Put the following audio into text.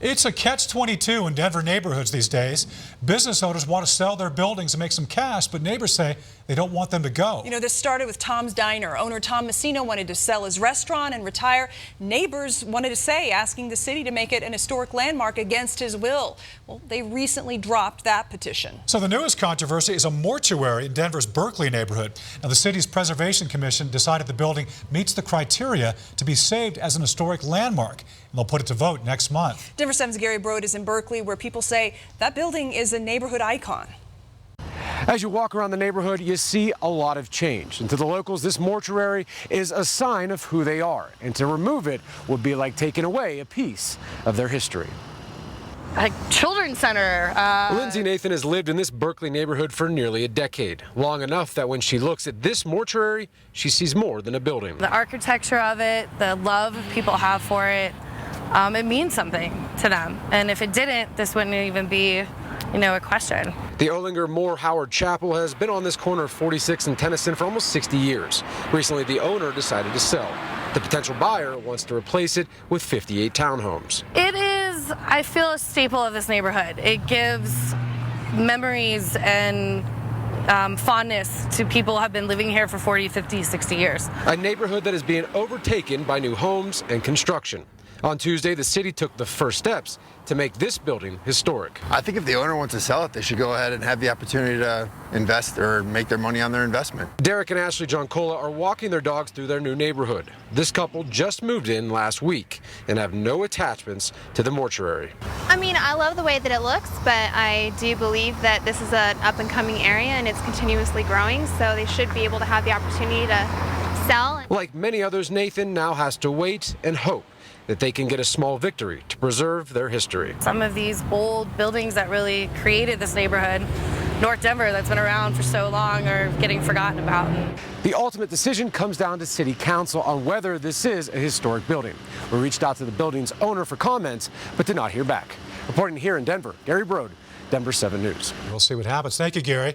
It's a catch-22 in Denver neighborhoods these days. Business owners want to sell their buildings and make some cash, but neighbors say they don't want them to go. You know, this started with Tom's Diner. Owner Tom Messina wanted to sell his restaurant and retire. Neighbors wanted to say, asking the city to make it an historic landmark against his will. Well, they recently dropped that petition. So the newest controversy is a mortuary in Denver's Berkeley neighborhood. Now, the city's Preservation Commission decided the building meets the criteria to be saved as an historic landmark, and they'll put it to vote next month. Denver 7's Gary Brode is in Berkeley, where people say that building is a neighborhood icon. As you walk around the neighborhood, you see a lot of change. And to the locals, this mortuary is a sign of who they are. And to remove it would be like taking away a piece of their history. A children's center. Lindsay Nathan has lived in this Berkeley neighborhood for nearly a decade, long enough that when she looks at this mortuary, she sees more than a building. The architecture of it, the love people have for it, it means something to them. And if it didn't, this wouldn't even be, a question. The Olinger Moore Howard Chapel has been on this corner of 46 and Tennyson for almost 60 years. Recently, the owner decided to sell. The potential buyer wants to replace it with 58 townhomes. It is, I feel, a staple of this neighborhood. It gives memories and fondness to people who have been living here for 40, 50, 60 years. A neighborhood that is being overtaken by new homes and construction. On Tuesday, the city took the first steps to make this building historic. I think if the owner wants to sell it, they should go ahead and have the opportunity to invest or make their money on their investment. Derek and Ashley Joncola are walking their dogs through their new neighborhood. This couple just moved in last week and have no attachments to the mortuary. I love the way that it looks, but I do believe that this is an up-and-coming area and it's continuously growing, so they should be able to have the opportunity to sell. Like many others, Nathan now has to wait and hope that they can get a small victory to preserve their history. Some of these old buildings that really created this neighborhood, North Denver, that's been around for so long, are getting forgotten about. The ultimate decision comes down to City Council on whether this is a historic building. We reached out to the building's owner for comments, but did not hear back. Reporting here in Denver, Gary Brode, Denver 7 News. We'll see what happens. Thank you, Gary.